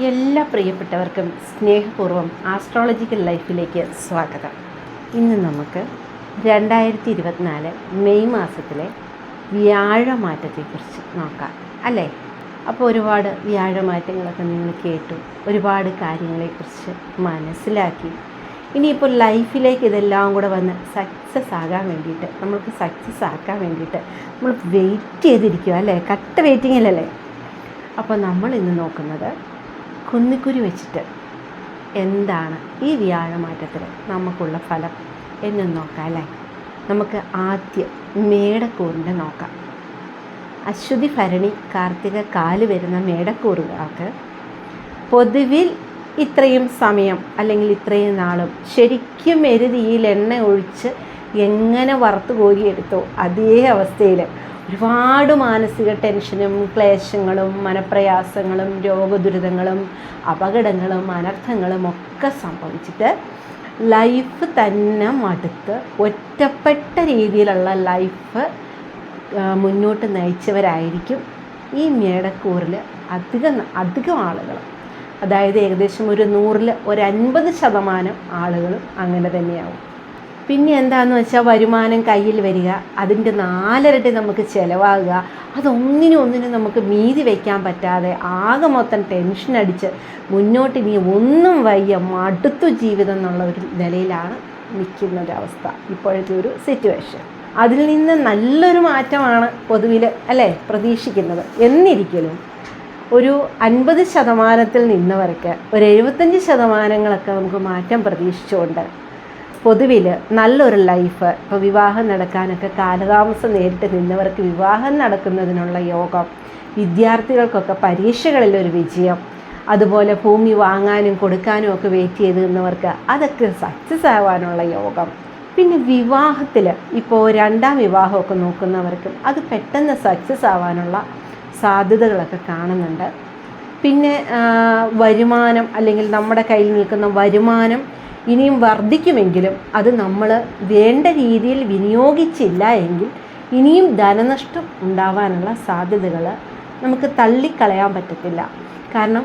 എല്ലാ പ്രിയപ്പെട്ടവർക്കും സ്നേഹപൂർവ്വം ആസ്ട്രോളജിക്കൽ ലൈഫിലേക്ക് സ്വാഗതം. ഇന്ന് നമുക്ക് 2024 മെയ് മാസത്തിലെ വ്യാഴമാറ്റത്തെക്കുറിച്ച് നോക്കാം അല്ലേ. അപ്പോൾ ഒരുപാട് വ്യാഴമാറ്റങ്ങളൊക്കെ നിങ്ങൾ കേട്ടു, ഒരുപാട് കാര്യങ്ങളെക്കുറിച്ച് മനസ്സിലാക്കി. ഇനിയിപ്പോൾ ലൈഫിലേക്ക് ഇതെല്ലാം കൂടെ വന്ന് സക്സസ് ആകാൻ വേണ്ടിയിട്ട് നമ്മൾ വെയിറ്റ് ചെയ്തിരിക്കുക അല്ലേ, കട്ട വെയിറ്റിങ്ങിലല്ലേ. അപ്പോൾ നമ്മൾ ഇന്ന് നോക്കുന്നത് കുന്നിക്കുരു വെച്ചിട്ട് എന്താണ് ഈ വ്യാഴമാറ്റത്തിൽ നമുക്കുള്ള ഫലം എന്ന് നോക്കാം അല്ലേ. നമുക്ക് ആദ്യം മേടക്കൂറിൻ്റെ നോക്കാം. അശ്വതി ഭരണി കാർത്തിക കാല് വരുന്ന മേടക്കൂറുകാർക്ക് പൊതുവിൽ ഇത്രയും സമയം അല്ലെങ്കിൽ ഇത്രയും നാളും ശരിക്കും എരുതിയിൽ എണ്ണ ഒഴിച്ച് എങ്ങനെ വറുത്ത് കോരിയെടുത്തോ അതേ അവസ്ഥയിൽ ഒരുപാട് മാനസിക ടെൻഷനും ക്ലേശങ്ങളും മനപ്രയാസങ്ങളും രോഗദുരിതങ്ങളും അപകടങ്ങളും അനർത്ഥങ്ങളും ഒക്കെ സംഭവിച്ചിട്ട് ലൈഫ് തന്നെ മടുത്ത് ഒറ്റപ്പെട്ട രീതിയിലുള്ള ലൈഫ് മുന്നോട്ട് നയിച്ചവരായിരിക്കും ഈ മേടക്കൂറിൽ അധികം ആളുകൾ. അതായത് ഏകദേശം ഒരു 100-ൽ ഒരു 50% ആളുകളും അങ്ങനെ തന്നെയാവും. പിന്നെ എന്താണെന്ന് വെച്ചാൽ വരുമാനം കയ്യിൽ വരിക, അതിൻ്റെ 4 ഇരട്ടി നമുക്ക് ചിലവാകുക, അതൊന്നിനും നമുക്ക് മീതി വയ്ക്കാൻ പറ്റാതെ ആകെ മൊത്തം ടെൻഷൻ അടിച്ച് മുന്നോട്ട് ഇനി ഒന്നും വയ്യ മടുത്തു ജീവിതം എന്നുള്ള ഒരു നിലയിലാണ് നിൽക്കുന്ന ഒരവസ്ഥ ഇപ്പോഴത്തെ ഒരു സിറ്റുവേഷൻ. അതിൽ നിന്ന് നല്ലൊരു മാറ്റമാണ് പൊതുവിൽ അല്ലേ പ്രതീക്ഷിക്കുന്നത്. എന്നിരിക്കലും ഒരു 50% നിന്നവർക്ക് ഒരു 75% നമുക്ക് മാറ്റം പ്രതീക്ഷിച്ചുകൊണ്ട് പൊതുവിൽ നല്ലൊരു ലൈഫ്, ഇപ്പോൾ വിവാഹം നടക്കാനൊക്കെ കാലതാമസം നേരിട്ട് നിന്നവർക്ക് വിവാഹം നടക്കുന്നതിനുള്ള യോഗം, വിദ്യാർത്ഥികൾക്കൊക്കെ പരീക്ഷകളിലൊരു വിജയം, അതുപോലെ ഭൂമി വാങ്ങാനും കൊടുക്കാനും ഒക്കെ വെയിറ്റ് ചെയ്ത് നിന്നവർക്ക് അതൊക്കെ സക്സസ് ആവാനുള്ള യോഗം. പിന്നെ വിവാഹത്തിൽ ഇപ്പോൾ 2ാം വിവാഹമൊക്കെ നോക്കുന്നവർക്കും അത് പെട്ടെന്ന് സക്സസ് ആവാനുള്ള സാധ്യതകളൊക്കെ കാണുന്നുണ്ട്. പിന്നെ വരുമാനം അല്ലെങ്കിൽ നമ്മുടെ കയ്യിൽ നിൽക്കുന്ന വരുമാനം ഇനിയും വർദ്ധിക്കുമെങ്കിലും അത് നമ്മൾ വേണ്ട രീതിയിൽ വിനിയോഗിച്ചില്ല എങ്കിൽ ഇനിയും ധനനഷ്ടം ഉണ്ടാവാനുള്ള സാധ്യതകൾ നമുക്ക് തള്ളിക്കളയാൻ പറ്റത്തില്ല. കാരണം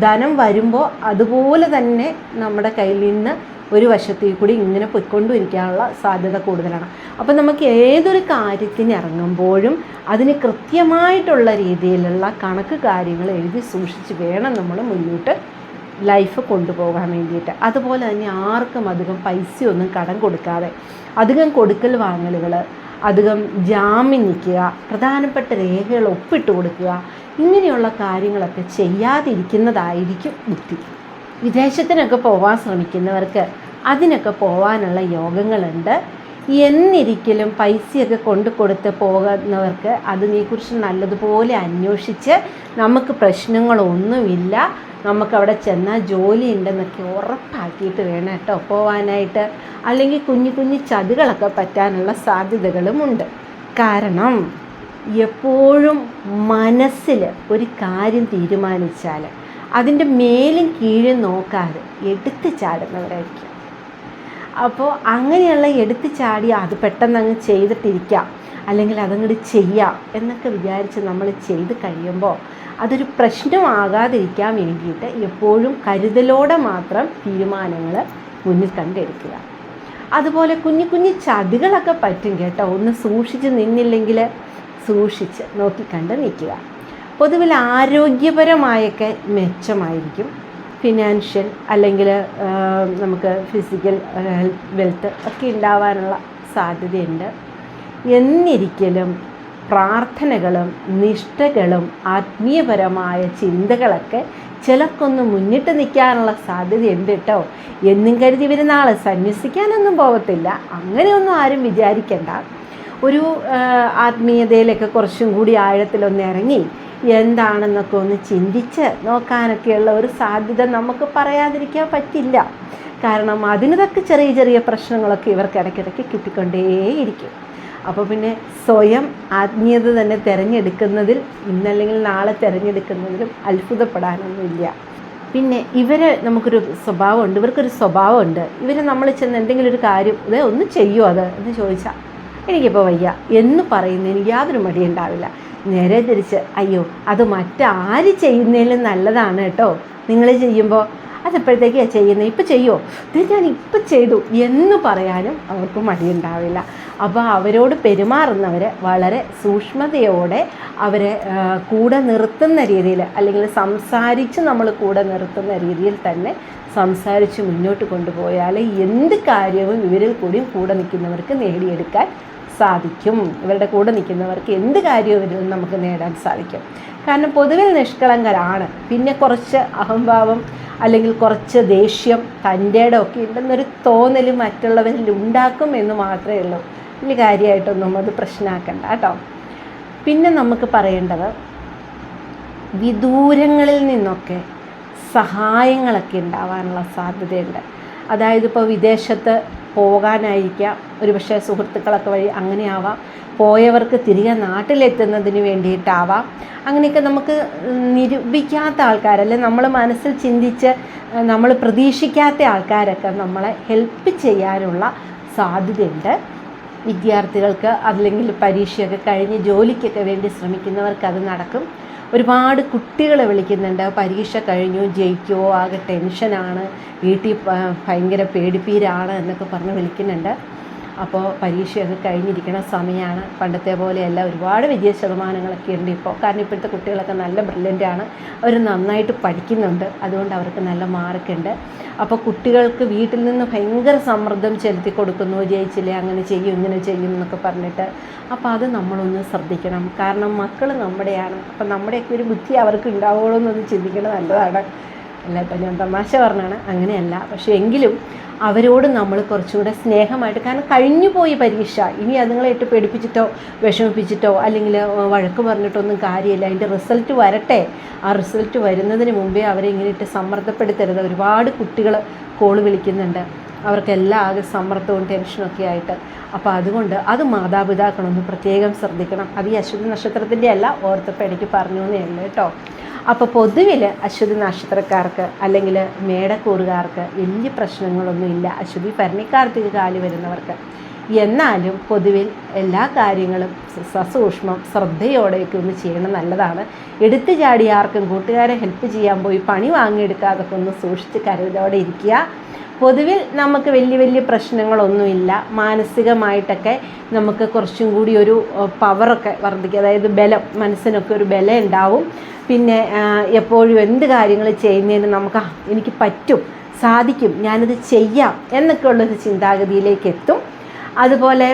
ധനം വരുമ്പോൾ അതുപോലെ തന്നെ നമ്മുടെ കയ്യിൽ നിന്ന് ഒരു വശത്തേക്ക് കൂടി ഇങ്ങനെ പൊയ്ക്കൊണ്ടിരിക്കാനുള്ള സാധ്യത കൂടുതലാണ്. അപ്പോൾ നമുക്ക് ഏതൊരു കാര്യത്തിന് ഇറങ്ങുമ്പോഴും അതിന് കൃത്യമായിട്ടുള്ള രീതിയിലുള്ള കണക്ക് കാര്യങ്ങൾ എഴുതി സൂക്ഷിച്ച് വേണം നമ്മൾ മുന്നോട്ട് ലൈഫ് കൊണ്ടുപോകാൻ വേണ്ടിയിട്ട്. അതുപോലെ തന്നെ ആർക്കും അധികം പൈസയൊന്നും കടം കൊടുക്കാതെ അധികം കൊടുക്കൽ വാങ്ങലുകൾ, അധികം ജാമ്യം നിൽക്കുക, പ്രധാനപ്പെട്ട രേഖകൾ ഒപ്പിട്ട് കൊടുക്കുക, ഇങ്ങനെയുള്ള കാര്യങ്ങളൊക്കെ ചെയ്യാതിരിക്കുന്നതായിരിക്കും ബുദ്ധി. വിദേശത്തിനൊക്കെ പോകാൻ ശ്രമിക്കുന്നവർക്ക് അതിനൊക്കെ പോകാനുള്ള യോഗങ്ങളുണ്ട്. എന്നിരിക്കലും പൈസയൊക്കെ കൊടുത്ത് പോകുന്നവർക്ക് അതിനെക്കുറിച്ച് നല്ലതുപോലെ അന്വേഷിച്ച് നമുക്ക് പ്രശ്നങ്ങളൊന്നുമില്ല, നമുക്കവിടെ ചെന്നാൽ ജോലി ഉണ്ടെന്നൊക്കെ ഉറപ്പാക്കിയിട്ട് വേണം കേട്ടോ പോകാനായിട്ട്. അല്ലെങ്കിൽ കുഞ്ഞു ചതികളൊക്കെ പറ്റാനുള്ള സാധ്യതകളുമുണ്ട്. കാരണം എപ്പോഴും മനസ്സിൽ ഒരു കാര്യം തീരുമാനിച്ചാൽ അതിൻ്റെ മേലും കീഴും നോക്കാതെ എടുത്ത് ചാടുന്നവരായിരിക്കും. അപ്പോൾ അങ്ങനെയുള്ള എടുത്ത് ചാടി അത് പെട്ടെന്ന് അങ്ങ് ചെയ്തിട്ടിരിക്കാം അല്ലെങ്കിൽ അതങ്ങോട്ട് ചെയ്യാം എന്നൊക്കെ വിചാരിച്ച് നമ്മൾ ചെയ്ത് കഴിയുമ്പോൾ അതൊരു പ്രശ്നമാകാതിരിക്കാൻ വേണ്ടിയിട്ട് എപ്പോഴും കരുതലോടെ മാത്രം തീരുമാനങ്ങൾ മുന്നിൽ കണ്ടെടുക്കുക. അതുപോലെ കുഞ്ഞു ചതികളൊക്കെ പറ്റും കേട്ടോ. ഒന്ന് സൂക്ഷിച്ച് നിന്നില്ലെങ്കിൽ സൂക്ഷിച്ച് നോക്കിക്കണ്ട് നിൽക്കുക. പൊതുവിൽ ആരോഗ്യപരമായൊക്കെ മെച്ചമായിരിക്കും. ഫിനാൻഷ്യൽ അല്ലെങ്കിൽ നമുക്ക് ഫിസിക്കൽ വെൽത്ത് ഒക്കെ ഉണ്ടാവാനുള്ള സാധ്യതയുണ്ട്. എന്നിരിക്കലും പ്രാർത്ഥനകളും നിഷ്ഠകളും ആത്മീയപരമായ ചിന്തകളൊക്കെ ചിലർക്കൊന്ന് മുന്നിട്ട് നിൽക്കാനുള്ള സാധ്യതയുണ്ട് കേട്ടോ. എന്നും കരുതി വരുന്ന ആൾ സന്യസിക്കാനൊന്നും പോകത്തില്ല, അങ്ങനെയൊന്നും ആരും വിചാരിക്കണ്ട. ഒരു ആത്മീയതയിലൊക്കെ കുറച്ചും കൂടി ആഴത്തിലൊന്ന് ഇറങ്ങി എന്താണെന്നൊക്കെ ഒന്ന് ചിന്തിച്ച് നോക്കാനൊക്കെയുള്ള ഒരു സാധ്യത നമുക്ക് പറയാതിരിക്കാൻ പറ്റില്ല. കാരണം അതിനൊക്കെ ചെറിയ പ്രശ്നങ്ങളൊക്കെ ഇവർക്ക് ഇടയ്ക്കിടയ്ക്ക് കിട്ടിക്കൊണ്ടേയിരിക്കും. അപ്പോൾ പിന്നെ സ്വയം ആത്മീയത തന്നെ തിരഞ്ഞെടുക്കുന്നതിൽ ഇന്നല്ലെങ്കിൽ നാളെ തിരഞ്ഞെടുക്കുന്നതിലും അത്ഭുതപ്പെടാനൊന്നുമില്ല. പിന്നെ നമുക്കൊരു സ്വഭാവമുണ്ട്, ഇവർക്കൊരു സ്വഭാവമുണ്ട്. നമ്മൾ ചെന്ന് എന്തെങ്കിലും ഒരു കാര്യം ഒന്ന് ചെയ്യുമോ അത് എന്ന് ചോദിച്ചാൽ എനിക്കിപ്പോൾ വയ്യ എന്ന് പറയുന്നതിന് യാതൊരു മടിയുണ്ടാവില്ല. നേരെ തിരിച്ച് അയ്യോ അത് മറ്റാര് ചെയ്യുന്നതിലും നല്ലതാണ് കേട്ടോ നിങ്ങൾ ചെയ്യുമ്പോൾ, അതെപ്പോഴത്തേക്കാണ് ചെയ്യുന്നത്, ഇപ്പം ചെയ്യുമോ, ഇത് ഞാൻ ഇപ്പം ചെയ്തു എന്ന് പറയാനും അവർക്ക് മടിയുണ്ടാവില്ല. അപ്പോൾ അവരോട് പെരുമാറുന്നവർ വളരെ സൂക്ഷ്മതയോടെ അവരെ കൂടെ നിർത്തുന്ന രീതിയിൽ, അല്ലെങ്കിൽ സംസാരിച്ച് നമ്മൾ കൂടെ നിർത്തുന്ന രീതിയിൽ തന്നെ സംസാരിച്ച് മുന്നോട്ട് കൊണ്ടുപോയാൽ എന്ത് കാര്യവും ഇവരിൽ കൂടിയും കൂടെ നിൽക്കുന്നവർക്ക് നേടിയെടുക്കാൻ സാധിക്കും. ഇവരുടെ കൂടെ നിൽക്കുന്നവർക്ക് എന്ത് കാര്യവും ഇവരിൽ നമുക്ക് നേടാൻ സാധിക്കും. കാരണം പൊതുവിൽ നിഷ്കളങ്കരാണ്. പിന്നെ കുറച്ച് അഹംഭാവം അല്ലെങ്കിൽ കുറച്ച് ദേഷ്യം തൻ്റെ ഒക്കെ ഉണ്ടെന്നൊരു തോന്നൽ മറ്റുള്ളവരിൽ ഉണ്ടാക്കും എന്ന് മാത്രമേ ഉള്ളൂ. വലിയ കാര്യമായിട്ടൊന്നും അത് പ്രശ്നമാക്കണ്ട കേട്ടോ. പിന്നെ നമുക്ക് പറയേണ്ടത് വിദൂരങ്ങളിൽ നിന്നൊക്കെ സഹായങ്ങളൊക്കെ ഉണ്ടാവാനുള്ള സാധ്യതയുണ്ട്. അതായത് ഇപ്പോൾ വിദേശത്ത് പോകാനായിരിക്കാം, ഒരുപക്ഷെ സുഹൃത്തുക്കളൊക്കെ വഴി അങ്ങനെയാവാം, പോയവർക്ക് തിരികെ നാട്ടിലെത്തുന്നതിന് വേണ്ടിയിട്ടാവാം. അങ്ങനെയൊക്കെ നമുക്ക് നിരൂപിക്കാത്ത ആൾക്കാരല്ലേ, നമ്മൾ മനസ്സിൽ ചിന്തിച്ച് നമ്മൾ പ്രതീക്ഷിക്കാത്ത ആൾക്കാരൊക്കെ നമ്മളെ ഹെൽപ്പ് ചെയ്യാനുള്ള സാധ്യതയുണ്ട്. വിദ്യാർത്ഥികൾക്ക് അല്ലെങ്കിൽ പരീക്ഷയൊക്കെ കഴിഞ്ഞ് ജോലിക്കൊക്കെ വേണ്ടി ശ്രമിക്കുന്നവർക്ക് അത് നടക്കും. ഒരുപാട് കുട്ടികളെ വിളിക്കുന്നുണ്ട്, പരീക്ഷ കഴിഞ്ഞു, ജയിക്കുമോ, ആകെ ടെൻഷനാണ്, വീട്ടിൽ ഭയങ്കര പേടിപ്പീരാണ് എന്നൊക്കെ പറഞ്ഞ് വിളിക്കുന്നുണ്ട്. അപ്പോൾ പരീക്ഷയൊക്കെ കഴിഞ്ഞിരിക്കുന്ന സമയമാണ്. പണ്ടത്തെ പോലെയല്ല, ഒരുപാട് വിജയ ശതമാനങ്ങളൊക്കെ ഉണ്ട് ഇപ്പോൾ. കാരണം ഇപ്പോഴത്തെ കുട്ടികളൊക്കെ നല്ല ബ്രില്യൻ്റാണ്, അവർ നന്നായിട്ട് പഠിക്കുന്നുണ്ട്, അതുകൊണ്ട് അവർക്ക് നല്ല മാർക്കുണ്ട്. അപ്പോൾ കുട്ടികൾക്ക് വീട്ടിൽ നിന്ന് ഭയങ്കര സമ്മർദ്ദം ചെലുത്തി കൊടുക്കുന്നു, ജയിച്ചില്ലേ, അങ്ങനെ ചെയ്യും ഇങ്ങനെ ചെയ്യും എന്നൊക്കെ പറഞ്ഞിട്ട്. അപ്പോൾ അത് നമ്മളൊന്ന് ശ്രദ്ധിക്കണം. കാരണം മക്കൾ നമ്മുടെയാണ്. അപ്പം നമ്മുടെയൊക്കെ ഒരു ബുദ്ധി അവർക്ക് ഉണ്ടാവുള്ളൂ എന്നൊന്ന് ചിന്തിക്കുന്നത് നല്ലതാണ്. അല്ല, ഇപ്പം ഞാൻ തമാശ പറഞ്ഞാണ്, അങ്ങനെയല്ല. പക്ഷേ എങ്കിലും അവരോട് നമ്മൾ കുറച്ചുകൂടെ സ്നേഹമായിട്ട്, കാരണം കഴിഞ്ഞു പോയി പരീക്ഷ, ഇനി അതുങ്ങളെ ഇട്ട് പേടിപ്പിച്ചിട്ടോ വിഷമിപ്പിച്ചിട്ടോ അല്ലെങ്കിൽ വഴക്ക് പറഞ്ഞിട്ടോ ഒന്നും കാര്യമില്ല. അതിൻ്റെ റിസൾട്ട് വരട്ടെ. ആ റിസൾട്ട് വരുന്നതിന് മുമ്പേ അവരെ ഇങ്ങനെ ഇട്ട് സമ്മർദ്ദപ്പെടുത്തരുത്. ഒരുപാട് കുട്ടികൾ കോൾ വിളിക്കുന്നുണ്ട്, അവർക്കെല്ലാം ആകെ സമ്മർദ്ദവും ടെൻഷനൊക്കെ ആയിട്ട്. അപ്പോൾ അതുകൊണ്ട് അത് മാതാപിതാക്കളൊന്ന് പ്രത്യേകം ശ്രദ്ധിക്കണം. അത് ഈ അശ്വതി നക്ഷത്രത്തിൻ്റെ അല്ല, ഓർത്തപ്പോൾ എനിക്ക് പറഞ്ഞു എന്നേ ഉള്ളൂ കേട്ടോ. അപ്പോൾ പൊതുവിൽ അശ്വതി നക്ഷത്രക്കാർക്ക് അല്ലെങ്കിൽ മേടക്കൂറുകാർക്ക് വലിയ പ്രശ്നങ്ങളൊന്നുമില്ല, അശ്വതി ഭരണിക്കാർത്തിക കാലി വരുന്നവർക്ക്. എന്നാലും പൊതുവിൽ എല്ലാ കാര്യങ്ങളും സസൂക്ഷ്മം ശ്രദ്ധയോടെയൊക്കെ ഒന്ന് ചെയ്യണം, നല്ലതാണ്. എടുത്തു ചാടി ആർക്കും കൂട്ടുകാരെ ഹെൽപ്പ് ചെയ്യാൻ പോയി പണി വാങ്ങിയെടുക്കാതൊക്കെ ഒന്ന് സൂക്ഷിച്ച് കരുതലോടെ ഇരിക്കുക. പൊതുവിൽ നമുക്ക് വലിയ പ്രശ്നങ്ങളൊന്നുമില്ല. മാനസികമായിട്ടൊക്കെ നമുക്ക് കുറച്ചും കൂടി ഒരു പവറൊക്കെ വർദ്ധിക്കുക, അതായത് ബലം, മനസ്സിനൊക്കെ ഒരു ബലം ഉണ്ടാവും. പിന്നെ എപ്പോഴും എന്ത് കാര്യങ്ങൾ ചെയ്യുന്നതിന് നമുക്ക് എനിക്ക് പറ്റും, സാധിക്കും, ഞാനത് ചെയ്യാം എന്നൊക്കെ ഉള്ളൊരു ചിന്താഗതിയിലേക്ക് എത്തും. അതുപോലെ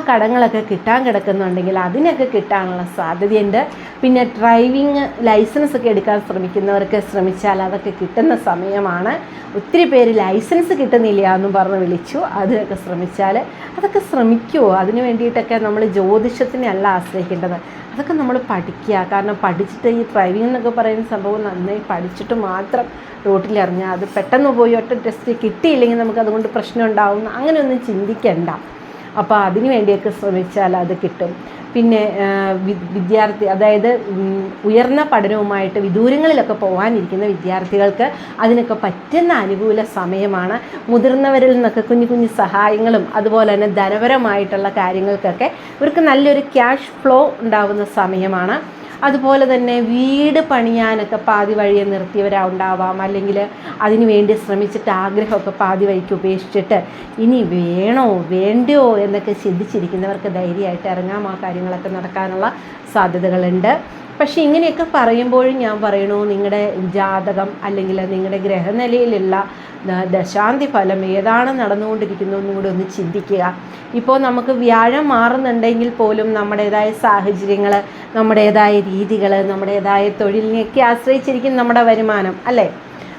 കടങ്ങളൊക്കെ കിട്ടാൻ കിടക്കുന്നുണ്ടെങ്കിൽ അതിനൊക്കെ കിട്ടാനുള്ള സാധ്യതയുണ്ട്. പിന്നെ ഡ്രൈവിങ് ലൈസൻസ് ഒക്കെ എടുക്കാൻ ശ്രമിക്കുന്നവർക്ക് ശ്രമിച്ചാൽ അതൊക്കെ കിട്ടുന്ന സമയമാണ്. ഒത്തിരി പേര് ലൈസൻസ് കിട്ടുന്നില്ല എന്നും പറഞ്ഞ് വിളിച്ചു, അതിനൊക്കെ ശ്രമിച്ചാൽ അതൊക്കെ ശ്രമിക്കുമോ. അതിന് വേണ്ടിയിട്ടൊക്കെ നമ്മൾ ജ്യോതിഷത്തിനെ അല്ല ആശ്രയിക്കേണ്ടത്, അതൊക്കെ നമ്മൾ പഠിക്കുക. കാരണം പഠിച്ചിട്ട് ഈ ഡ്രൈവിംഗ് എന്നൊക്കെ പറയുന്ന സംഭവം നന്നായി പഠിച്ചിട്ട് മാത്രം റോട്ടിലിറങ്ങുക. അത് പെട്ടെന്ന് പോയി ഒറ്റ ടെസ്റ്റ് കിട്ടിയില്ലെങ്കിൽ നമുക്ക് അതുകൊണ്ട് പ്രശ്നം ഉണ്ടാവും, അങ്ങനെയൊന്നും ചിന്തിക്കണ്ട. അപ്പോൾ അതിന് വേണ്ടിയൊക്കെ ശ്രമിച്ചാൽ അത് കിട്ടും. പിന്നെ വിദ്യാർത്ഥി, അതായത് ഉയർന്ന പഠനവുമായിട്ട് വിദൂരങ്ങളിലൊക്കെ പോകാനിരിക്കുന്ന വിദ്യാർത്ഥികൾക്ക് അതിനൊക്കെ പറ്റുന്ന അനുകൂല സമയമാണ്. മുതിർന്നവരിൽ നിന്നൊക്കെ കുഞ്ഞു സഹായങ്ങളും അതുപോലെ തന്നെ ധനപരമായിട്ടുള്ള കാര്യങ്ങൾക്കൊക്കെ ഇവർക്ക് നല്ലൊരു ക്യാഷ് ഫ്ലോ ഉണ്ടാകുന്ന സമയമാണ്. അതുപോലെ തന്നെ വീട് പണിയാനൊക്കെ പാതി വഴിയെ നിർത്തിയവരുണ്ടാവാം, അല്ലെങ്കിൽ അതിനു വേണ്ടി ശ്രമിച്ചിട്ട് ആഗ്രഹമൊക്കെ പാതി വഴിക്ക് ഉപേക്ഷിച്ചിട്ട് ഇനി വേണോ വേണ്ടയോ എന്നൊക്കെ ചിന്തിച്ചിരിക്കുന്നവർക്ക് ധൈര്യമായിട്ട് ഇറങ്ങാം. ആ കാര്യങ്ങളൊക്കെ നടക്കാനുള്ള സാധ്യതകളുണ്ട്. പക്ഷേ ഇങ്ങനെയൊക്കെ പറയുമ്പോഴും ഞാൻ പറയണു, നിങ്ങളുടെ ജാതകം അല്ലെങ്കിൽ നിങ്ങളുടെ ഗ്രഹനിലയിലുള്ള ദശാന്തി ഫലം ഏതാണ് നടന്നുകൊണ്ടിരിക്കുന്നതെന്നും കൂടി ഒന്ന് ചിന്തിക്കുക. ഇപ്പോൾ നമുക്ക് വ്യാഴം മാറുന്നുണ്ടെങ്കിൽ പോലും നമ്മുടേതായ സാഹചര്യങ്ങൾ, നമ്മുടേതായ രീതികൾ, നമ്മുടേതായ തൊഴിലിനെയൊക്കെ ആശ്രയിച്ചിരിക്കും നമ്മുടെ വരുമാനം, അല്ലേ?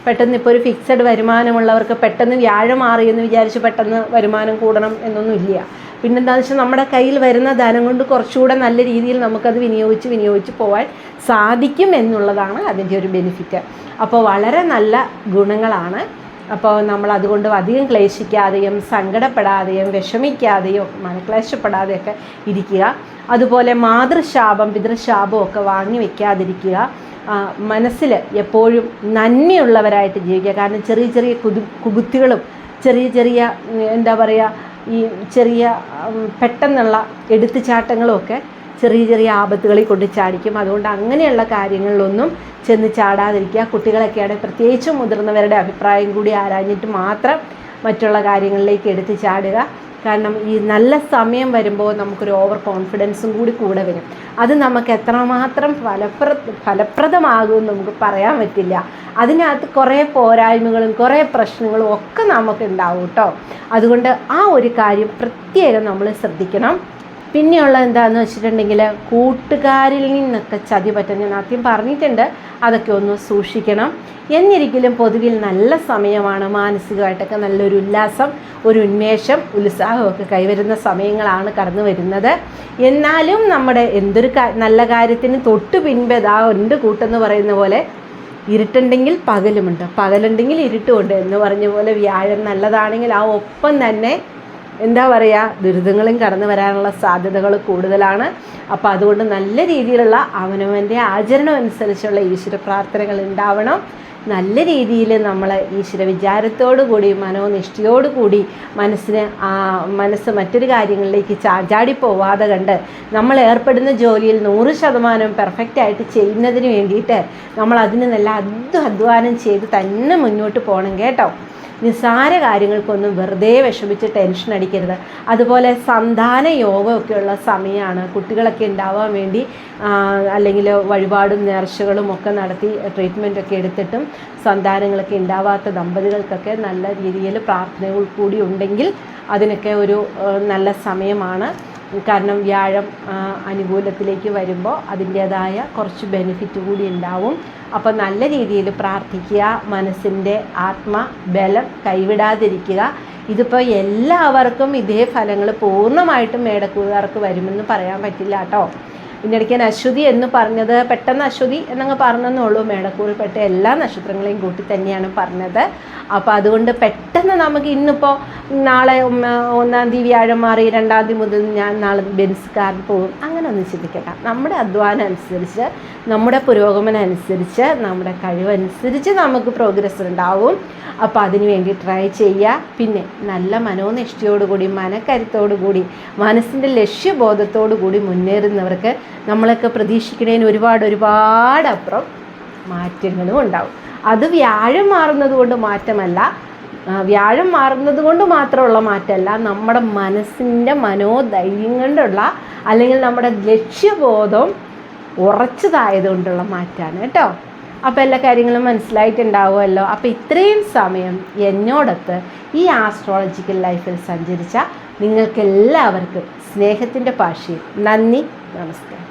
പെട്ടെന്ന് ഇപ്പോൾ ഒരു ഫിക്സഡ് വരുമാനമുള്ളവർക്ക് പെട്ടെന്ന് വ്യാഴം മാറിയെന്ന് വിചാരിച്ച് പെട്ടെന്ന് വരുമാനം കൂടണം എന്നൊന്നുമില്ല. പിന്നെന്താണെന്ന് വെച്ചാൽ നമ്മുടെ കയ്യിൽ വരുന്ന ധനം കൊണ്ട് കുറച്ചുകൂടെ നല്ല രീതിയിൽ നമുക്കത് വിനിയോഗിച്ച് പോകാൻ സാധിക്കും എന്നുള്ളതാണ് അതിൻ്റെ ഒരു ബെനിഫിറ്റ്. അപ്പോൾ വളരെ നല്ല ഗുണങ്ങളാണ്. അപ്പോൾ നമ്മൾ അതുകൊണ്ട് അധികം ക്ലേശിക്കാതെയും സങ്കടപ്പെടാതെയും വിഷമിക്കാതെയും മനക്ലേശപ്പെടാതെയൊക്കെ ഇരിക്കുക. അതുപോലെ മാതൃശാപം പിതൃശാപം ഒക്കെ വാങ്ങി വയ്ക്കാതിരിക്കുക. മനസ്സിൽ എപ്പോഴും നന്മയുള്ളവരായിട്ട് ജീവിക്കുക. കാരണം ചെറിയ കുബുദ്ധികളും ചെറിയ എന്താ പറയുക, ഈ ചെറിയ പെട്ടെന്നുള്ള എടുത്തുചാട്ടങ്ങളും ഒക്കെ ചെറിയ ചെറിയ ആപത്തുകളിൽ കൊണ്ട് ചാടിക്കും. അതുകൊണ്ട് അങ്ങനെയുള്ള കാര്യങ്ങളിലൊന്നും ചെന്ന് ചാടാതിരിക്കുക. കുട്ടികളൊക്കെയാണെങ്കിൽ പ്രത്യേകിച്ചും മുതിർന്നവരുടെ അഭിപ്രായം കൂടി ആരാഞ്ഞിട്ട് മാത്രം മറ്റുള്ള കാര്യങ്ങളിലേക്ക് എടുത്ത് ചാടുക. കാരണം ഈ നല്ല സമയം വരുമ്പോൾ നമുക്കൊരു ഓവർ കോൺഫിഡൻസും കൂടെ വരും. അത് നമുക്ക് എത്രമാത്രം ഫലപ്രദമാകുമെന്ന് നമുക്ക് പറയാൻ പറ്റില്ല. അതിനകത്ത് കുറേ പോരായ്മകളും കുറേ പ്രശ്നങ്ങളും ഒക്കെ നമുക്കുണ്ടാവും കേട്ടോ. അതുകൊണ്ട് ആ ഒരു കാര്യം പ്രത്യേകം നമ്മൾ ശ്രദ്ധിക്കണം. പിന്നെയുള്ള എന്താണെന്ന് വെച്ചിട്ടുണ്ടെങ്കിൽ, കൂട്ടുകാരിൽ നിന്നൊക്കെ ചതി പറ്റാൻ ഞാൻ ആദ്യം പറഞ്ഞിട്ടുണ്ട്, അതൊക്കെ ഒന്ന് സൂക്ഷിക്കണം. എന്നിരിക്കലും പൊതുവിൽ നല്ല സമയമാണ്. മാനസികമായിട്ടൊക്കെ നല്ലൊരു ഉല്ലാസം, ഒരു ഉന്മേഷം, ഉത്സാഹമൊക്കെ കൈവരുന്ന സമയങ്ങളാണ് കടന്നു വരുന്നത്. എന്നാലും നമ്മുടെ എന്തൊരു നല്ല കാര്യത്തിന് തൊട്ട് പിൻപെതാ ഉണ്ട് കൂട്ടെന്ന് പറയുന്ന പോലെ, ഇരുട്ടുണ്ടെങ്കിൽ പകലുമുണ്ട്, പകലുണ്ടെങ്കിൽ ഇരുട്ടുമുണ്ട് എന്ന് പറഞ്ഞ പോലെ വ്യാഴം നല്ലതാണെങ്കിൽ ആ ഒപ്പം തന്നെ എന്താ പറയുക, ദുരിതങ്ങളും കടന്നു വരാനുള്ള സാധ്യതകൾ കൂടുതലാണ്. അപ്പോൾ അതുകൊണ്ട് നല്ല രീതിയിലുള്ള അവനവൻ്റെ ആചരണം അനുസരിച്ചുള്ള ഈശ്വര പ്രാർത്ഥനകൾ ഉണ്ടാവണം. നല്ല രീതിയിൽ നമ്മൾ ഈശ്വര വിചാരത്തോടു കൂടി മനോനിഷ്ഠയോടുകൂടി മനസ്സ് മറ്റൊരു കാര്യങ്ങളിലേക്ക് ചാടിപ്പോവാതെ കണ്ട് നമ്മൾ ഏർപ്പെടുന്ന ജോലിയിൽ 100% പെർഫെക്റ്റായിട്ട് ചെയ്യുന്നതിന് വേണ്ടിയിട്ട് നമ്മൾ അതിന് നല്ല അധ്വാനം ചെയ്ത് തന്നെ മുന്നോട്ട് പോകണം കേട്ടോ. നിസ്സാര കാര്യങ്ങൾക്കൊന്നും വെറുതെ വിഷമിച്ച് ടെൻഷൻ അടിക്കരുത്. അതുപോലെ സന്താന യോഗമൊക്കെയുള്ള സമയമാണ്. കുട്ടികളൊക്കെ ഉണ്ടാവാൻ വേണ്ടി അല്ലെങ്കിൽ വഴിപാടും നേർച്ചകളും ഒക്കെ നടത്തി ട്രീറ്റ്മെൻറ്റൊക്കെ എടുത്തിട്ടും സന്താനങ്ങളൊക്കെ ഉണ്ടാവാത്ത ദമ്പതികൾക്കൊക്കെ നല്ല രീതിയിൽ പ്രാർത്ഥനകൾ കൂടി ഉണ്ടെങ്കിൽ അതിനൊക്കെ ഒരു നല്ല സമയമാണ്. കാരണം വ്യാഴം അനുകൂലത്തിലേക്ക് വരുമ്പോൾ അതിൻ്റേതായ കുറച്ച് ബെനിഫിറ്റ് കൂടി ഉണ്ടാവും. അപ്പോൾ നല്ല രീതിയിൽ പ്രാർത്ഥിക്കുക, മനസ്സിൻ്റെ ആത്മബലം കൈവിടാതിരിക്കുക. ഇതിപ്പോൾ എല്ലാവർക്കും ഇതേ ഫലങ്ങൾ പൂർണ്ണമായിട്ടും മേടക്കൂറുകാർക്ക് വരുമെന്ന് പറയാൻ പറ്റില്ല കേട്ടോ. ഇതിനിടയ്ക്ക് ഞാൻ അശ്വതി എന്ന് പറഞ്ഞത് പെട്ടെന്ന് അശ്വതി എന്നങ്ങ് പറഞ്ഞെന്നുള്ളൂ. മേടക്കൂറിൽപ്പെട്ട എല്ലാ നക്ഷത്രങ്ങളെയും കൂട്ടി തന്നെയാണ് പറഞ്ഞത്. അപ്പോൾ അതുകൊണ്ട് പെട്ടെന്ന് നമുക്ക് ഇന്നിപ്പോൾ നാളെ 1-ാം തീയതി വ്യാഴം മാറി 2-ാം തീയതി മുതൽ ഞാൻ നാളെ ബെൻസ് കാറിൽ പോകും, അങ്ങനെ ഒന്നും ചിന്തിക്കട്ടെ. നമ്മുടെ അധ്വാനം അനുസരിച്ച്, നമ്മുടെ പുരോഗമനം അനുസരിച്ച്, നമ്മുടെ കഴിവനുസരിച്ച് നമുക്ക് പ്രോഗ്രസ് ഉണ്ടാവും. അപ്പോൾ അതിനു വേണ്ടി ട്രൈ ചെയ്യുക. പിന്നെ നല്ല മനോനിഷ്ഠയോടുകൂടി, മനക്കരുത്തോടുകൂടി, മനസ്സിൻ്റെ ലക്ഷ്യബോധത്തോടു കൂടി മുന്നേറുന്നവർക്ക് നമ്മളൊക്കെ പ്രതീക്ഷിക്കുന്നതിന് ഒരുപാട് അപ്പുറം മാറ്റങ്ങളും ഉണ്ടാവും. അത് വ്യാഴം മാറുന്നത് കൊണ്ട് മാറ്റമല്ല, വ്യാഴം മാറുന്നത് കൊണ്ട് മാത്രമുള്ള മാറ്റമല്ല, നമ്മുടെ മനസ്സിൻ്റെ മനോധൈര്യം കൊണ്ടുള്ള, അല്ലെങ്കിൽ നമ്മുടെ ലക്ഷ്യബോധം ഉറച്ചതായതുകൊണ്ടുള്ള മാറ്റമാണ് കേട്ടോ. അപ്പോൾ എല്ലാ കാര്യങ്ങളും മനസ്സിലായിട്ടുണ്ടാവുമല്ലോ. അപ്പോൾ ഇത്രയും സമയം എന്നോടൊത്ത് ഈ ആസ്ട്രോളജിക്കൽ ലൈഫിൽ സഞ്ചരിച്ച നിങ്ങൾക്കെല്ലാവർക്കും സ്നേഹത്തിൻ്റെ ഭാഷയിൽ നന്ദി, നമസ്കാരം.